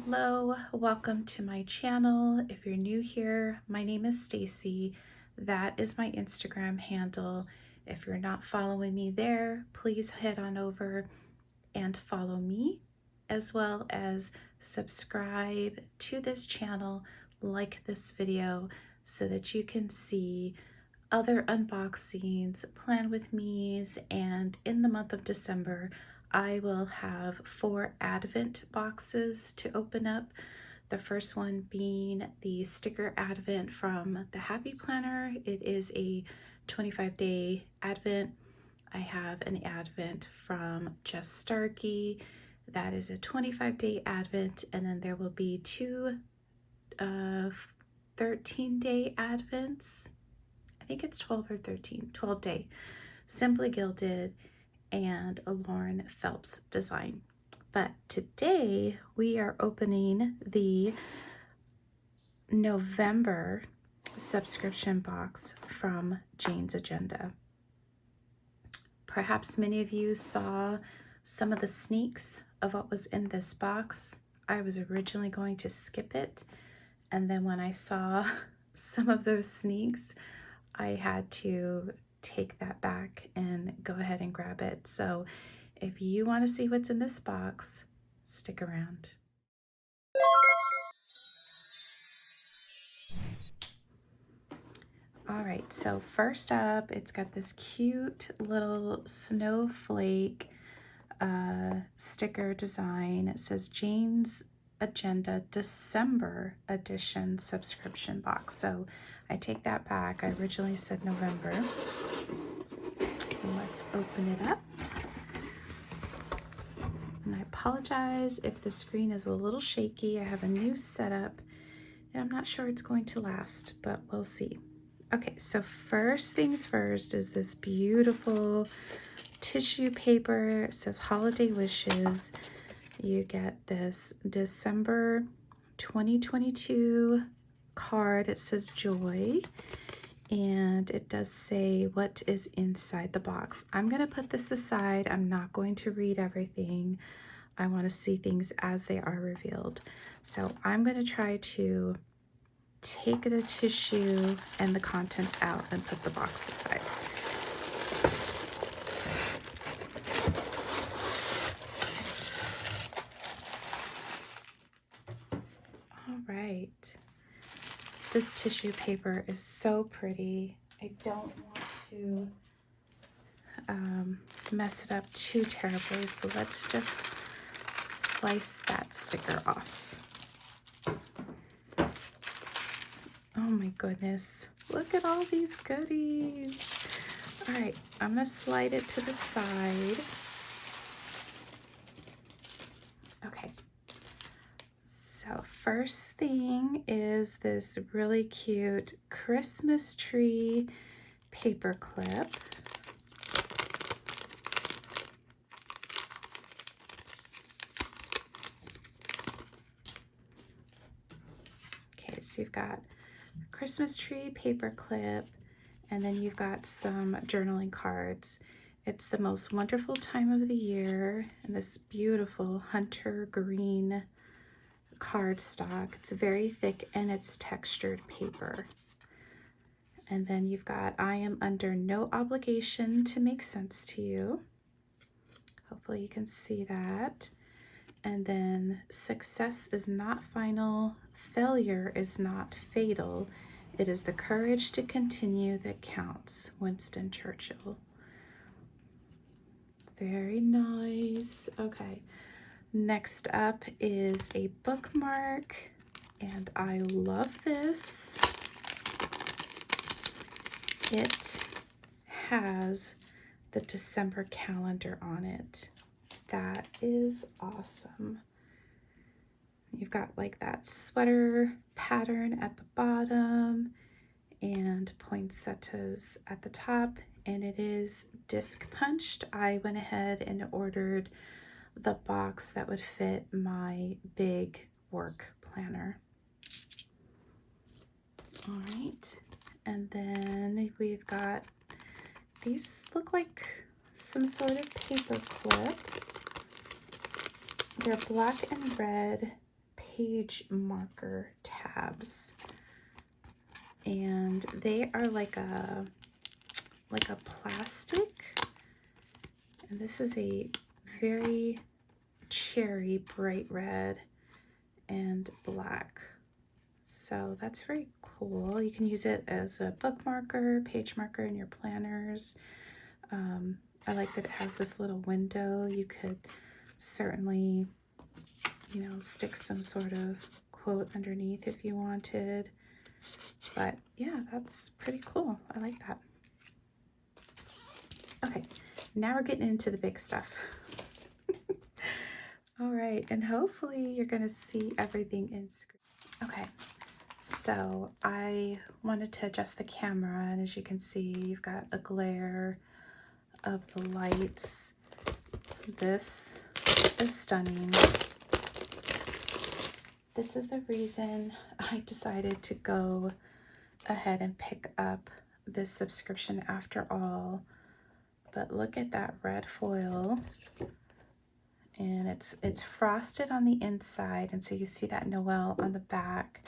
Hello, welcome to my channel. If you're new here, my name is Stacy. That is my Instagram handle. If you're not following me there, please head on over and follow me, as well as subscribe to this channel, like this video, so that you can see other unboxings, plan with me's, and in the month of December, I will have 4 Advent boxes to open up. The first one being the sticker Advent from the Happy Planner. It is a 25-day Advent. I have an Advent from Just Starkey. That is a 25-day Advent, and then there will be 2 13-day Advents. I think it's 12 or 13, 12-day, Simply Gilded and a Lauren Phelps design. But today we are opening the November subscription box from Jane's Agenda. Perhaps many of you saw some of the sneaks of what was in this box. I was originally going to skip it, and then when I saw some of those sneaks, I had to take that back and go ahead and grab it. So if you want to see what's in this box, stick around. All right, so first up, it's got this cute little snowflake sticker design. It says Jane's Agenda December edition subscription box. So I take that back. I originally said November. Let's open it up. And I apologize if the screen is a little shaky. I have a new setup and I'm not sure it's going to last, but we'll see. Okay, so first things first is this beautiful tissue paper. It says Holiday Wishes. You get this December 2022 card. It says Joy, and it does say what is inside the box. I'm going to put this aside. I'm not going to read everything. I want to see things as they are revealed. So I'm going to try to take the tissue and the contents out and put the box aside. All right. This tissue paper is so pretty. I don't want to mess it up too terribly, so let's just slice that sticker off. Oh my goodness, look at all these goodies. All right, I'm gonna slide it to the side. Okay, so first thing is this really cute Christmas tree paper clip. Okay, so you've got a Christmas tree paper clip, and then you've got some journaling cards. It's the most wonderful time of the year, and this beautiful hunter green cardstock. It's very thick and it's textured paper. And then you've got I am under no obligation to make sense to you. Hopefully you can see that. And then success is not final, failure is not fatal. It is the courage to continue that counts. Winston Churchill. Very nice. Okay. Next up is a bookmark, and I love this. It has the December calendar on it. That is awesome. You've got like that sweater pattern at the bottom and poinsettias at the top, and it is disc punched. I went ahead and ordered the box that would fit my big work planner. All right, and then we've got, these look like some sort of paper clip. They're black and red page marker tabs, and they are like a plastic, and this is a very cherry bright red and black. So that's very cool. You can use it as a bookmarker, page marker in your planners. I like that it has this little window. You could certainly, you know, stick some sort of quote underneath if you wanted. But yeah, that's pretty cool. I like that. Okay, now we're getting into the big stuff. All right, and hopefully you're gonna see everything in screen. Okay, so I wanted to adjust the camera, and as you can see, you've got a glare of the lights. This is stunning. This is the reason I decided to go ahead and pick up this subscription after all. But look at that red foil, and it's frosted on the inside, and so you see that Noel on the back,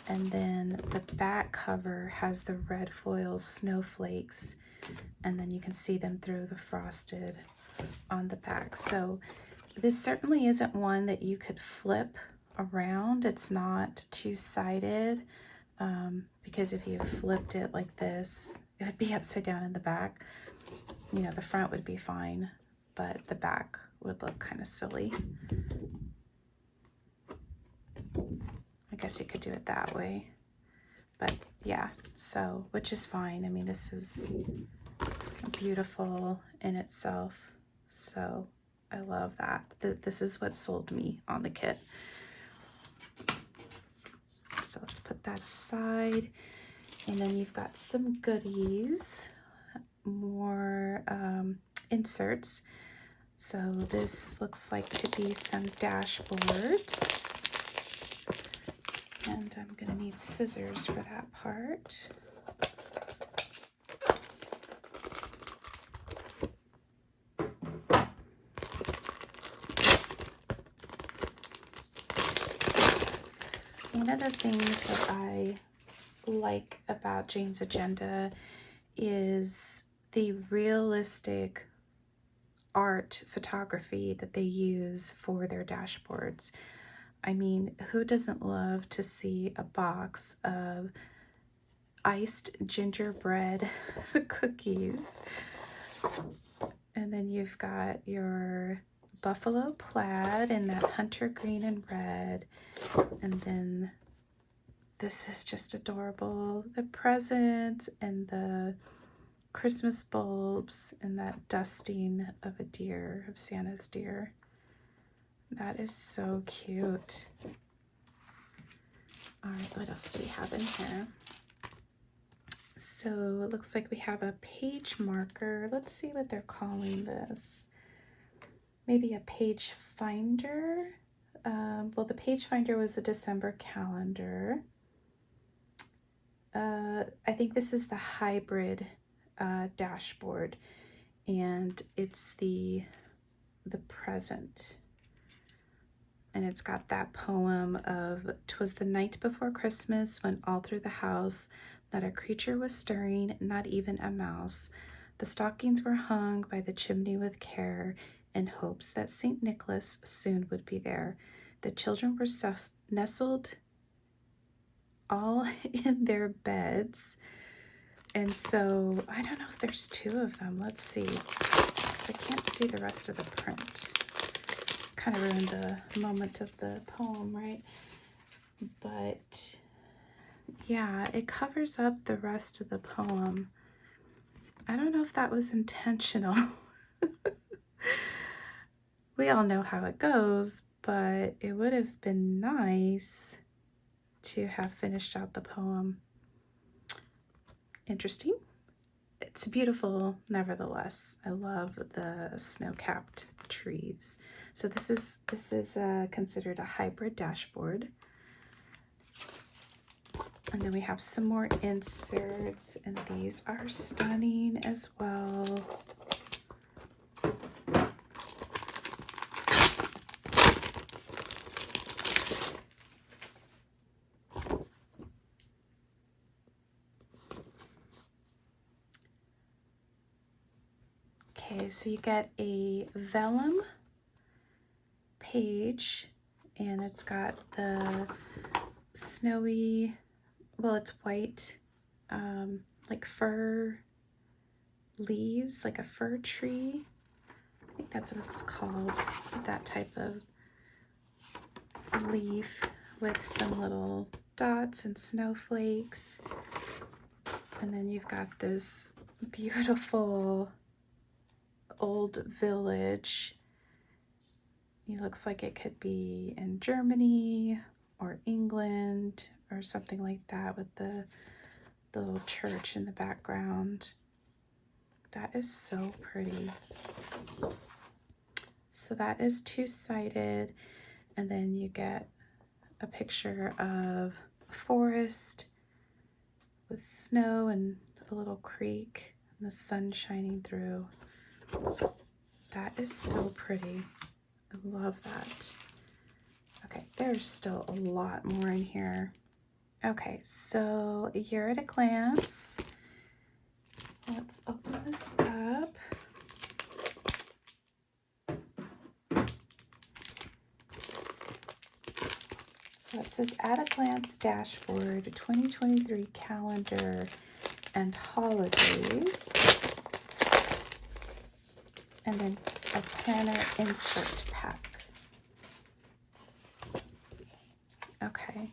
and then the back cover has the red foil snowflakes, and then you can see them through the frosted on the back. So this certainly isn't one that you could flip around. It's not two-sided, because if you flipped it like this, it would be upside down in the back. You know, the front would be fine, but the back would look kind of silly. I guess you could do it that way, but yeah, so, which is fine. I mean, this is beautiful in itself, so I love that. This is what sold me on the kit. So let's put that aside, and then you've got some goodies, more inserts. So this looks like to be some dashboards, and I'm going to need scissors for that part. One of the things that I like about Jane's Agenda is the realistic art photography that they use for their dashboards. I mean, who doesn't love to see a box of iced gingerbread cookies? And then you've got your buffalo plaid in that hunter green and red, and then this is just adorable. The presents and the Christmas bulbs and that dusting of a deer, of Santa's deer. That is so cute. All right, what else do we have in here? So it looks like we have a page marker. Let's see what they're calling this. Maybe a page finder. Well, the page finder was the December calendar. I think this is the hybrid dashboard, and it's the present, and it's got that poem of "'Twas the night before Christmas, when all through the house not a creature was stirring, not even a mouse. The stockings were hung by the chimney with care, in hopes that St. Nicholas soon would be there. The children were nestled all in their beds." And so I don't know if there's two of them. Let's see. I can't see the rest of the print. Kind of ruined the moment of the poem, right? But yeah, it covers up the rest of the poem. I don't know if that was intentional. We all know how it goes, but it would have been nice to have finished out the poem. Interesting. It's beautiful nevertheless. I love the snow-capped trees. So this is considered a hybrid dashboard. And then we have some more inserts, and these are stunning as well. Okay, so you get a vellum page, and it's got the snowy, well, it's white, like fir leaves, like a fir tree. I think that's what it's called, that type of leaf with some little dots and snowflakes. And then you've got this beautiful old village. It looks like it could be in Germany or England or something like that, with the little church in the background. That is so pretty. So that is two-sided, and then you get a picture of a forest with snow and a little creek and the sun shining through. That is so pretty. I love that. Okay, there's still a lot more in here. Okay, so a year at a glance. Let's open this up. So it says at a glance dashboard 2023 calendar and holidays. And then a planner insert pack. Okay,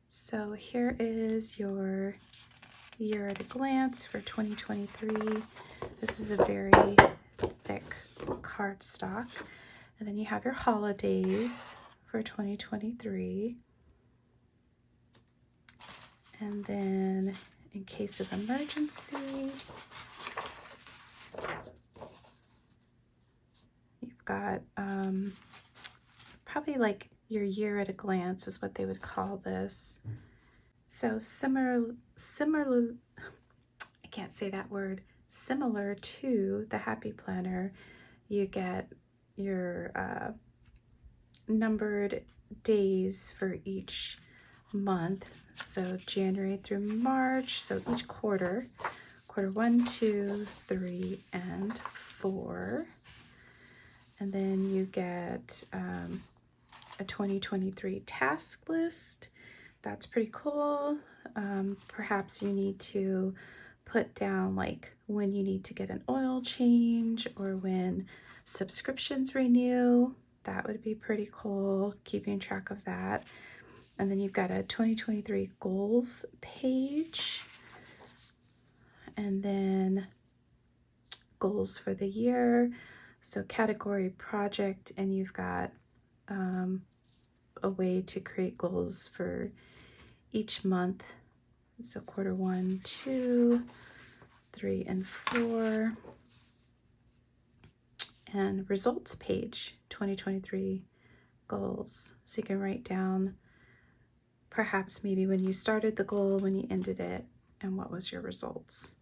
so here is your year at a glance for 2023. This is a very thick cardstock. And then you have your holidays for 2023. And then in case of emergency, you've got probably like your year at a glance is what they would call this. So similar, I can't say that word, similar to the Happy Planner, you get your numbered days for each month. So January through March, so each quarter 1, 2, 3, and 4. And then you get a 2023 task list. That's pretty cool. Perhaps you need to put down like when you need to get an oil change or when subscriptions renew. That would be pretty cool, keeping track of that. And then you've got a 2023 goals page, and then goals for the year. So category project, and you've got a way to create goals for each month. So quarter 1, 2, 3, and 4. And results page, 2023 goals. So you can write down perhaps maybe when you started the goal, when you ended it, and what was your results.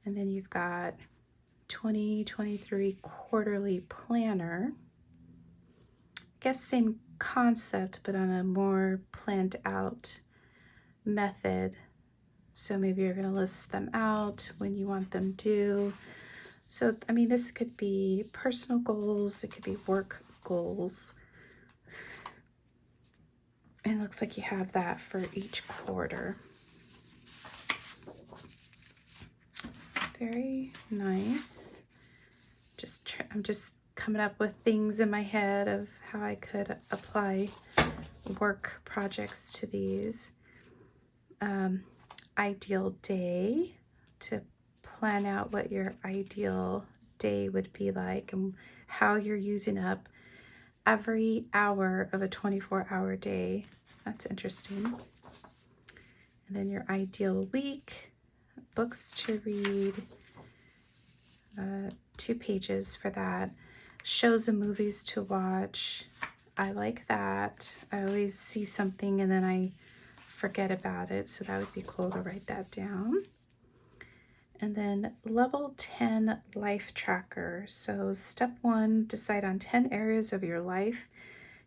And then you've got 2023 quarterly planner. I guess same concept, but on a more planned out method. So maybe you're going to list them out when you want them due. So, I mean, this could be personal goals, it could be work goals. And it looks like you have that for each quarter. Very nice. I'm just coming up with things in my head of how I could apply work projects to these. Ideal day, to plan out what your ideal day would be like and how you're using up every hour of a 24-hour day. That's interesting. And then your ideal week, books to read, 2 pages for that. Shows and movies to watch. I like that. I always see something and then I forget about it, so that would be cool to write that down. And then level 10 life tracker. So step 1, decide on 10 areas of your life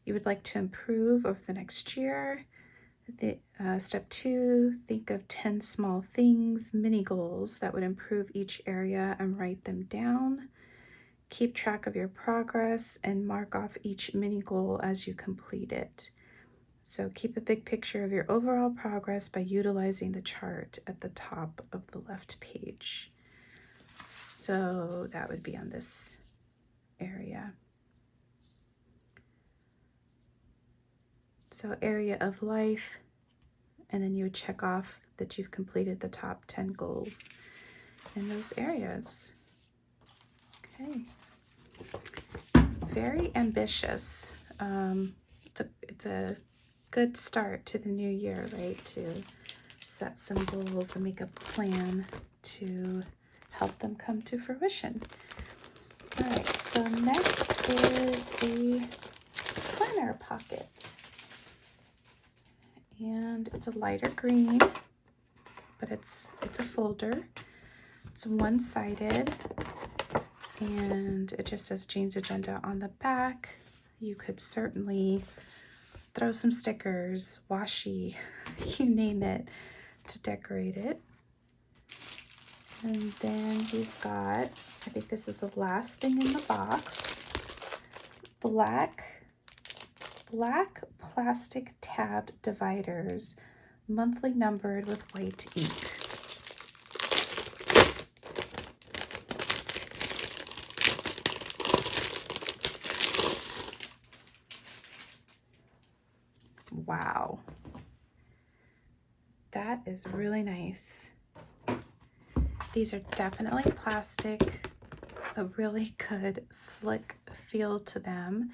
you would like to improve over the next year. Step 2, think of 10 small things, mini goals that would improve each area, and write them down. Keep track of your progress and mark off each mini goal as you complete it. So keep a big picture of your overall progress by utilizing the chart at the top of the left page. So that would be on this area. So area of life, and then you would check off that you've completed the top 10 goals in those areas. Okay. Very ambitious. It's a good start to the new year, right? To set some goals and make a plan to help them come to fruition. All right, so next is a planner pocket. And it's a lighter green, but it's a folder. It's one-sided, and it just says Jane's Agenda on the back. You could certainly throw some stickers, washi, you name it, to decorate it. And then we've got, I think this is the last thing in the box, black plastic tabbed dividers, monthly numbered with white ink. Wow, that is really nice. These are definitely plastic, a really good slick feel to them.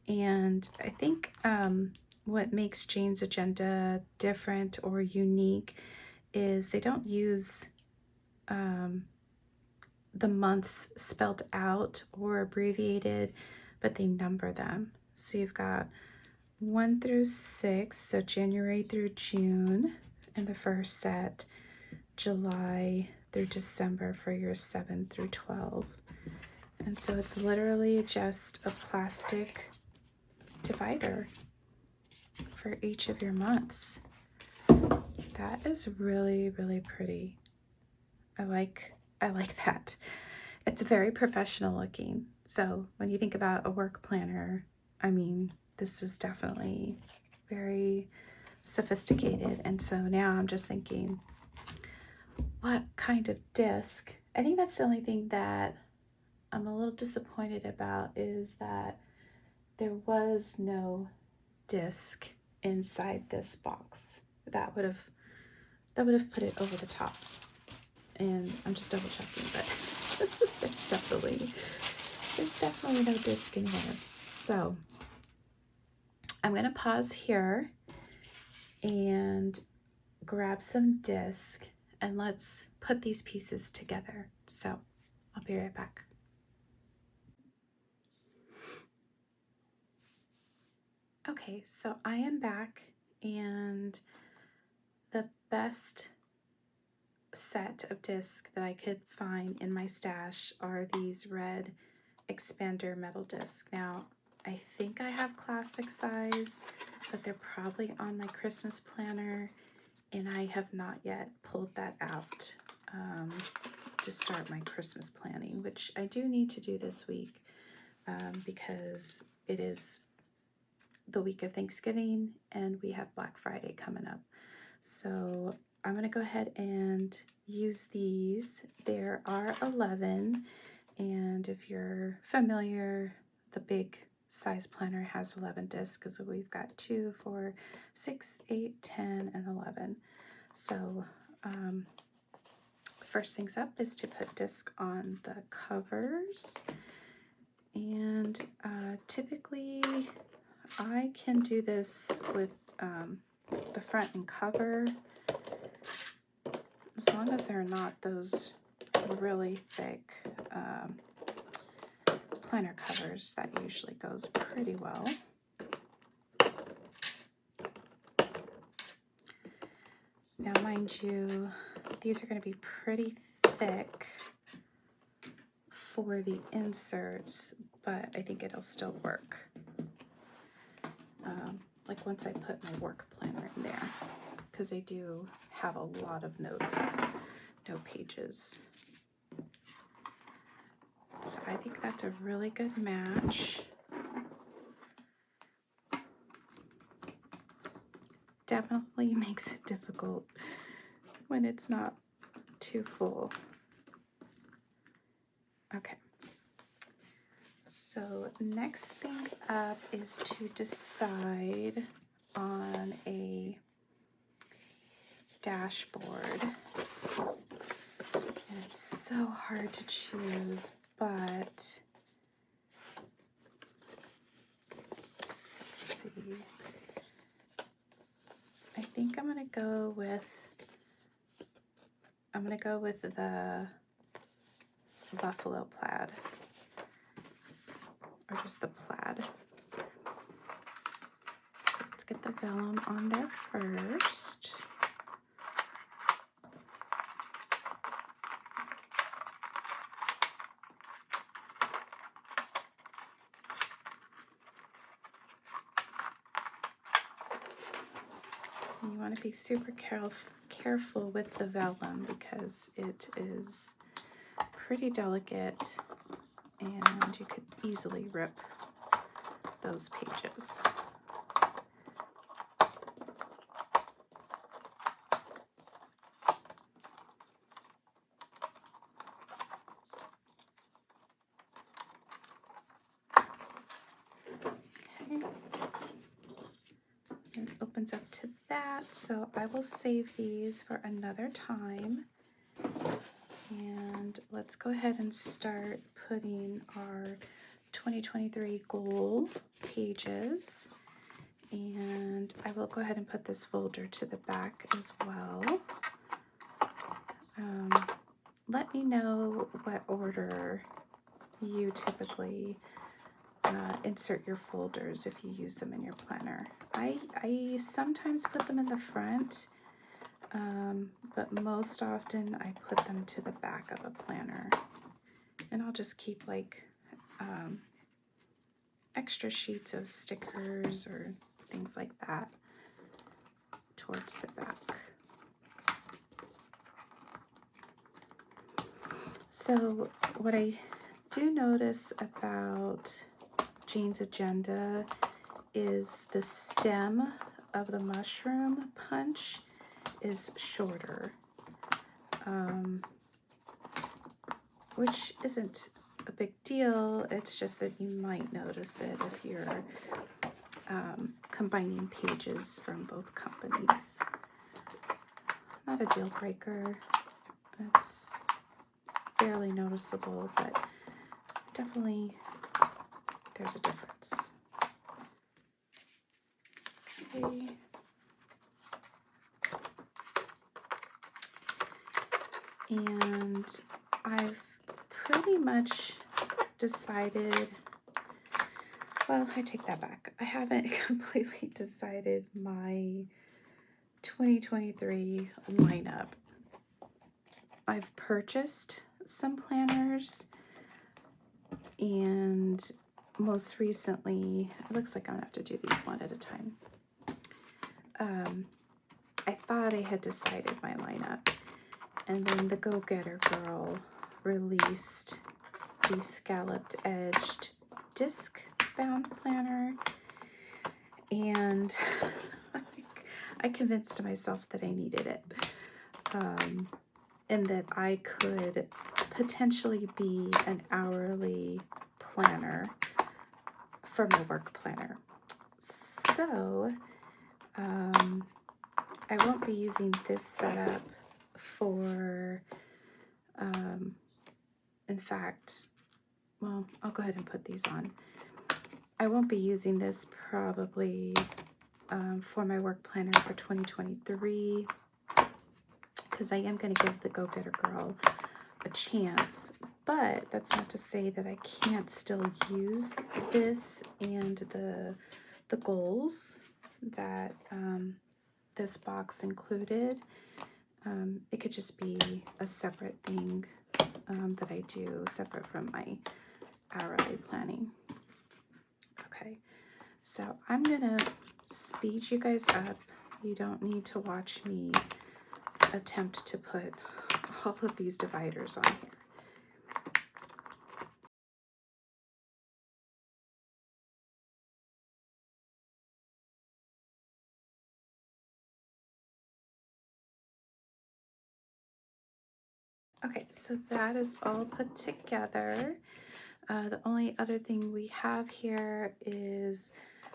And I think what makes Jane's Agenda different or unique is they don't use the months spelled out or abbreviated, but they number them. So you've got 1 through 6, so January through June in the first set, July through December for your 7 through 12. And so it's literally just a plastic divider for each of your months. That is really, really pretty. I like that. It's very professional looking. So when you think about a work planner, I mean, this is definitely very sophisticated. And so now I'm just thinking, what kind of disc? I think that's the only thing that I'm a little disappointed about, is that there was no disc inside this box. That would have put it over the top. And I'm just double checking, but there's definitely no disc in here. So I'm gonna pause here and grab some disc, and let's put these pieces together. So I'll be right back. Okay, so I am back, and the best set of discs that I could find in my stash are these red expander metal discs. Now, I think I have classic size, but they're probably on my Christmas planner, and I have not yet pulled that out to start my Christmas planning, which I do need to do this week because it is the week of Thanksgiving and we have Black Friday coming up. So I'm going to go ahead and use these. There are 11, and if you're familiar, the big size planner has 11 discs, because we've got 2, 4, 6, 8, 10, and 11. So first things up is to put disc on the covers, and typically I can do this with the front and cover, as long as they're not those really thick planner covers. That usually goes pretty well. Now, mind you, these are going to be pretty thick for the inserts, but I think it'll still work. like once I put my work planner in there, because I do have a lot of notes, note pages. So I think that's a really good match. Definitely makes it difficult when it's not too full. Okay. So next thing up is to decide on a dashboard. And it's so hard to choose, but let's see. I think I'm gonna go with the buffalo plaid, or just the plaid. So let's get the vellum on there first. You want to be super careful with the vellum because it is pretty delicate and you could easily rip those pages. Okay. And it opens up to that, so I will save these for another time. And let's go ahead and start putting our 2023 goal pages. And I will go ahead and put this folder to the back as well. Let me know what order you typically insert your folders if you use them in your planner. I sometimes put them in the front, but most often I put them to the back of a planner. And I'll just keep like extra sheets of stickers or things like that towards the back. So what I do notice about Jane's agenda is the stem of the mushroom punch is shorter, which isn't a big deal. It's just that you might notice it if you're combining pages from both companies. Not a deal breaker. It's barely noticeable, but definitely there's a difference. Okay. And I've pretty much decided, well, I take that back. I haven't completely decided my 2023 lineup. I've purchased some planners, and most recently, it looks like I'm gonna have to do these one at a time. I thought I had decided my lineup, and then the Go-Getter Girl released the scalloped edged disc bound planner, and I convinced myself that I needed it, and that I could potentially be an hourly planner for my work planner. So I won't be using this setup for, in fact, well, I'll go ahead and put these on. I won't be using this probably for my work planner for 2023, because I am going to give the Go-Getter Girl a chance, but that's not to say that I can't still use this and the goals that this box included. It could just be a separate thing that I do separate from my hourly planning. Okay, so I'm gonna speed you guys up. You don't need to watch me attempt to put all of these dividers on here. Okay, so that is all put together. The only other thing we have here is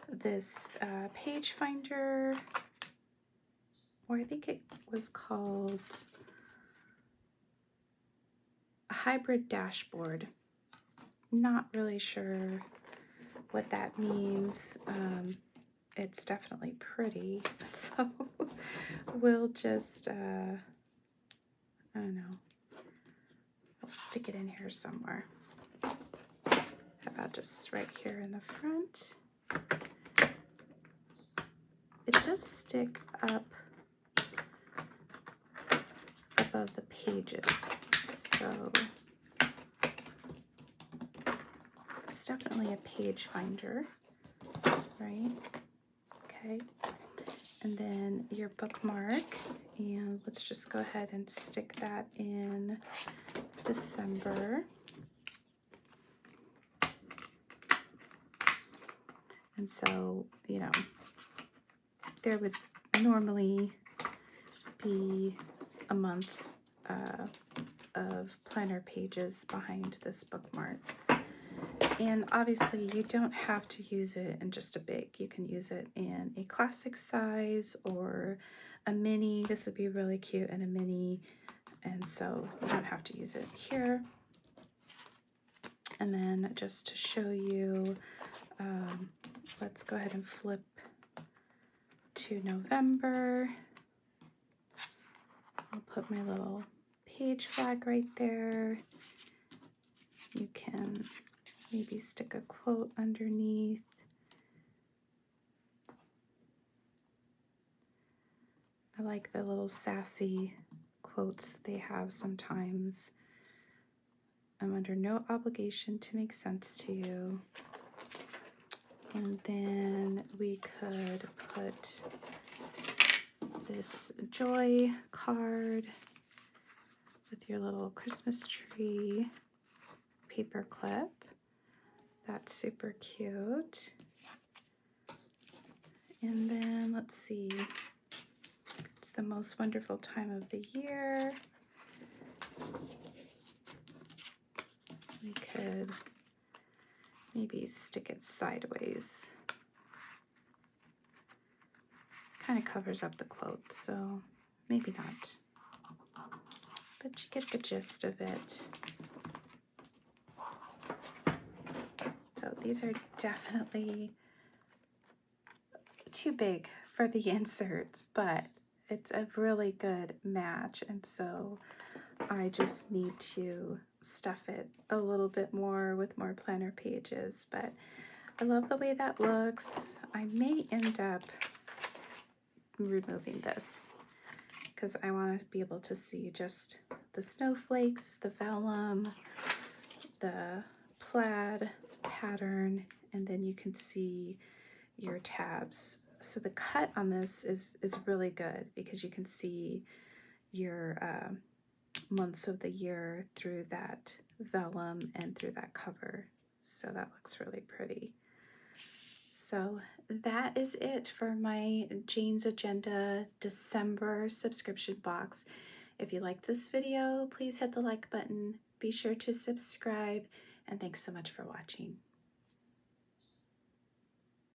this page finder, or I think it was called a hybrid dashboard. Not really sure what that means. It's definitely pretty, so we'll just, I don't know, I'll stick it in here somewhere. How about just right here in the front? It does stick up above the pages, so it's definitely a page finder, right? Okay, and then your bookmark, and let's just go ahead and stick that in December. And so, you know, there would normally be a month of planner pages behind this bookmark. And obviously you don't have to use it in just a big. You can use it in a classic size or a mini. This would be really cute in a mini. And so you don't have to use it here. And then just to show you, let's go ahead and flip to November. I'll put my little page flag right there. You can maybe stick a quote underneath. I like the little sassy quotes they have sometimes. I'm under no obligation to make sense to you. And then we could put this joy card with your little Christmas tree paper clip. That's super cute. And then let's see, it's the most wonderful time of the year. We could maybe stick it sideways. Kind of covers up the quote, so maybe not. But you get the gist of it. So these are definitely too big for the inserts, but it's a really good match, and so I just need to stuff it a little bit more with more planner pages. But I love the way that looks. I may end up removing this because I want to be able to see just the snowflakes, the vellum, the plaid pattern, and then you can see your tabs. So the cut on this is really good because you can see your months of the year through that vellum and through that cover. So that looks really pretty. So that is it for my Jane's Agenda December subscription box. If you like this video, please hit the like button. Be sure to subscribe, and thanks so much for watching.